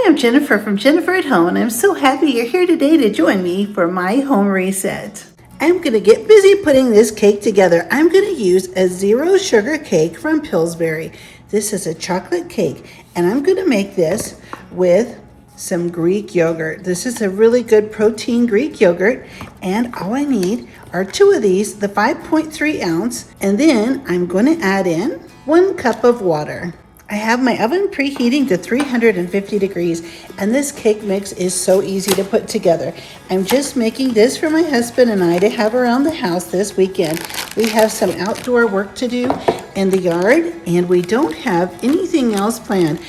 I'm Jennifer from Jennifer at Home, and I'm so happy you're here today to join me for my home reset. I'm going to get busy putting this cake together. I'm going to use a 0 sugar cake from Pillsbury. This is a chocolate cake, and I'm going to make this with some Greek yogurt. This is a really good protein Greek yogurt, and all I need are 2 of these, the 5.3 ounce, and then I'm going to add in 1 cup of water. I have my oven preheating to 350 degrees, and this cake mix is so easy to put together. I'm just making this for my husband and I to have around the house this weekend. We have some outdoor work to do in the yard, and we don't have anything else planned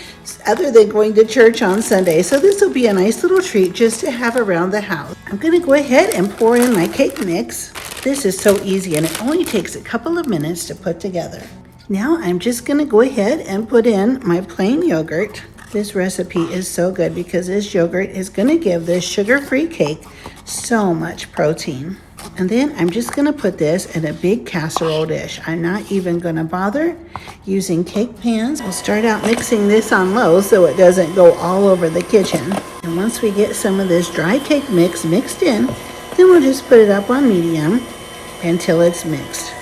other than going to church on Sunday. So this will be a nice little treat just to have around the house. I'm going to go ahead and pour in my cake mix. This is so easy, and it only takes a couple of minutes to put together. Now I'm just going to go ahead and put in my plain yogurt. This recipe is so good because this yogurt is going to give this sugar-free cake so much protein. And then I'm just going to put this in a big casserole dish. I'm not even going to bother using cake pans. We'll start out mixing this on low so it doesn't go all over the kitchen. And once we get some of this dry cake mix mixed in, then we'll just put it up on medium until it's mixed.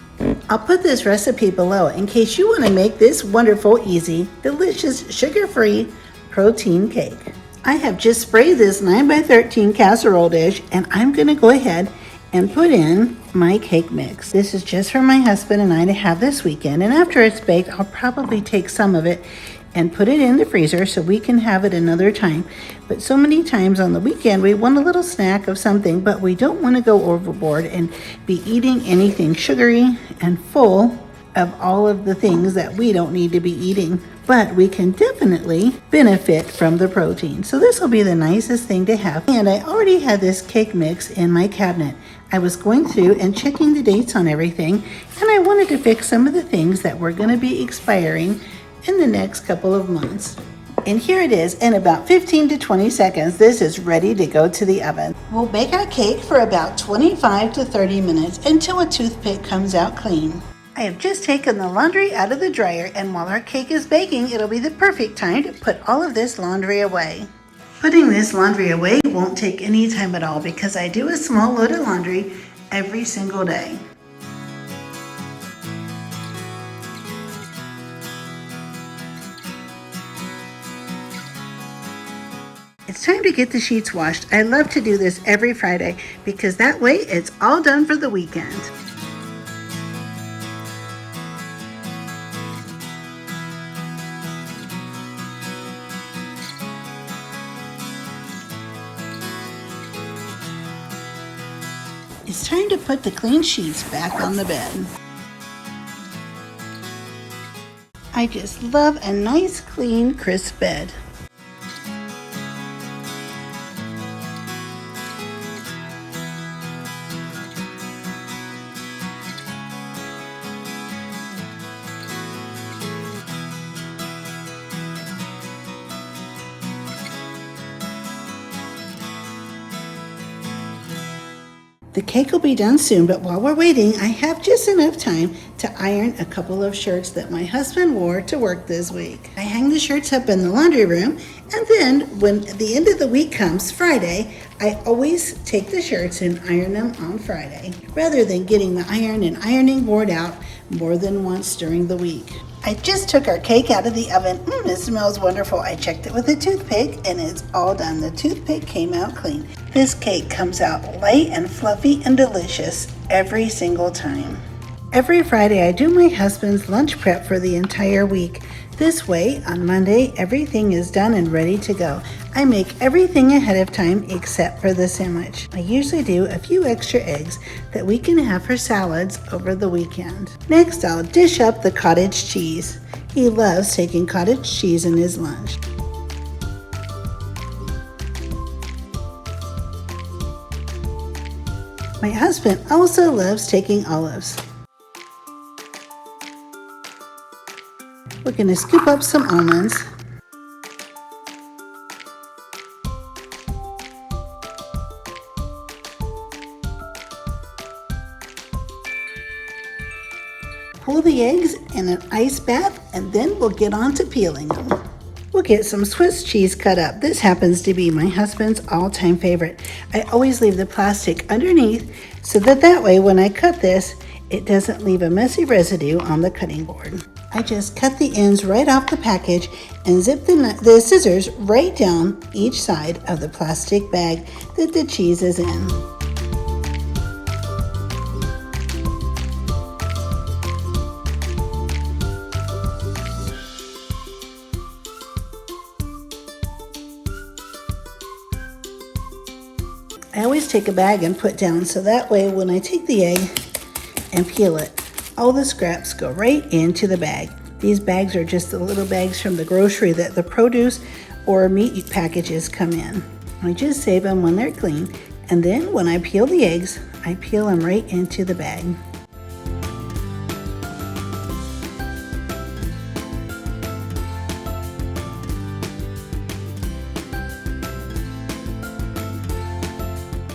I'll put this recipe below in case you want to make this wonderful, easy, delicious, sugar-free protein cake. I have just sprayed this 9x13 casserole dish, and I'm going to go ahead and put in my cake mix. This is just for my husband and I to have this weekend, and after it's baked, I'll probably take some of it and put it in the freezer so we can have it another time. But so many times on the weekend, we want a little snack of something, but we don't want to go overboard and be eating anything sugary and full of all of the things that we don't need to be eating. But we can definitely benefit from the protein. So this will be the nicest thing to have. And I already had this cake mix in my cabinet. I was going through and checking the dates on everything, and I wanted to fix some of the things that were going to be expiring in the next couple of months. And here it is. In about 15 to 20 seconds, this is ready to go to the oven. We'll bake our cake for about 25 to 30 minutes until a toothpick comes out clean. I have just taken the laundry out of the dryer, and while our cake is baking, it'll be the perfect time to put all of this laundry away. Putting this laundry away won't take any time at all because I do a small load of laundry every single day. It's time to get the sheets washed. I love to do this every Friday because that way it's all done for the weekend. It's time to put the clean sheets back on the bed. I just love a nice, clean, crisp bed. The cake will be done soon, but while we're waiting, I have just enough time to iron a couple of shirts that my husband wore to work this week. I hang the shirts up in the laundry room, and then when the end of the week comes, Friday, I always take the shirts and iron them on Friday, rather than getting the iron and ironing board out more than once during the week. I just took our cake out of the oven. It smells wonderful. I checked it with a toothpick, and it's all done. The toothpick came out clean. This cake comes out light and fluffy and delicious every single time. Every Friday, I do my husband's lunch prep for the entire week. This way, on Monday, everything is done and ready to go. I make everything ahead of time except for the sandwich. I usually do a few extra eggs that we can have for salads over the weekend. Next, I'll dish up the cottage cheese. He loves taking cottage cheese in his lunch. My husband also loves taking olives. We're going to scoop up some almonds. Pull the eggs in an ice bath, and then we'll get on to peeling them. We'll get some Swiss cheese cut up. This happens to be my husband's all-time favorite. I always leave the plastic underneath so that way when I cut this, it doesn't leave a messy residue on the cutting board. I just cut the ends right off the package and zip the scissors right down each side of the plastic bag that the cheese is in. I always take a bag and put down so that way when I take the egg and peel it, all the scraps go right into the bag. These bags are just the little bags from the grocery that the produce or meat packages come in. I just save them when they're clean, and then when I peel the eggs, I peel them right into the bag.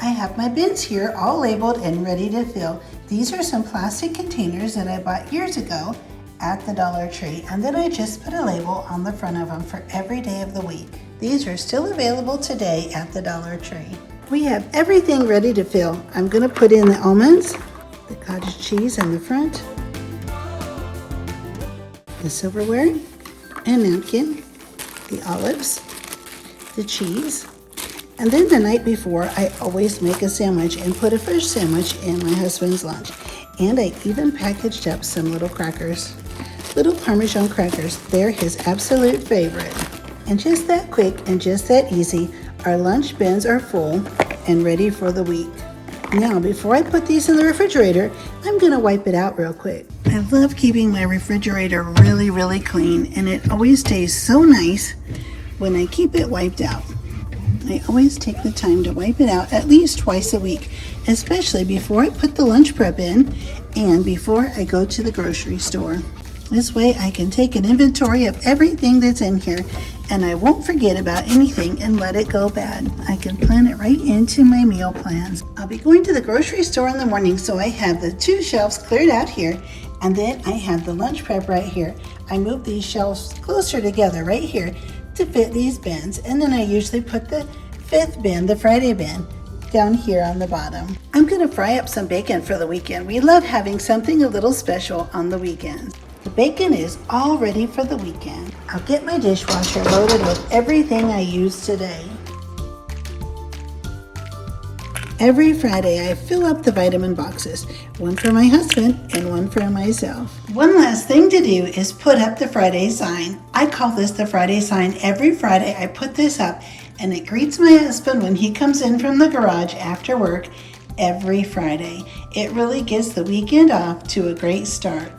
I have my bins here all labeled and ready to fill. These are some plastic containers that I bought years ago at the Dollar Tree, and then I just put a label on the front of them for every day of the week. These are still available today at the Dollar Tree. We have everything ready to fill. I'm going to put in the almonds, the cottage cheese in the front, the silverware and napkin, the olives, the cheese, and then the night before I always make a sandwich and put a fresh sandwich in my husband's lunch. And I even packaged up some little crackers. Little Parmesan crackers, they're his absolute favorite. And just that quick and just that easy, our lunch bins are full and ready for the week. Now, before I put these in the refrigerator, I'm gonna wipe it out real quick. I love keeping my refrigerator really clean, and it always stays so nice when I keep it wiped out. I always take the time to wipe it out at least twice a week, especially before I put the lunch prep in and before I go to the grocery store. This way I can take an inventory of everything that's in here, and I won't forget about anything and let it go bad. I can plan it right into my meal plans. I'll be going to the grocery store in the morning, so I have the 2 shelves cleared out here, and then I have the lunch prep right here. I move these shelves closer together right here to fit these bins, and then I usually put the 5th bin, the Friday bin, down here on the bottom. I'm gonna fry up some bacon for the weekend. We love having something a little special on the weekends. The bacon is all ready for the weekend. I'll get my dishwasher loaded with everything I use today. Every Friday I fill up the vitamin boxes, one for my husband and one for myself. One last thing to do is put up the Friday sign. I call this the Friday sign. Every Friday I put this up, and it greets my husband when he comes in from the garage after work every Friday. It really gets the weekend off to a great start.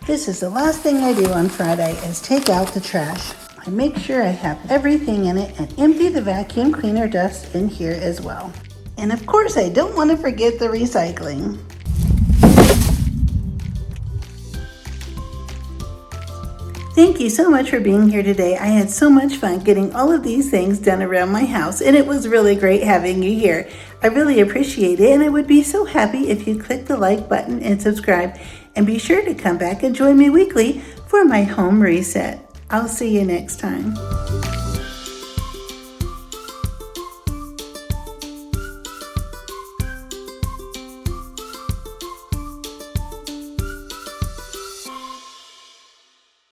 This is the last thing I do on Friday is take out the trash. I make sure I have everything in it and empty the vacuum cleaner dust in here as well. And of course, I don't want to forget the recycling. Thank you so much for being here today. I had so much fun getting all of these things done around my house, and it was really great having you here. I really appreciate it, and I would be so happy if you click the like button and subscribe, and be sure to come back and join me weekly for my home reset. I'll see you next time.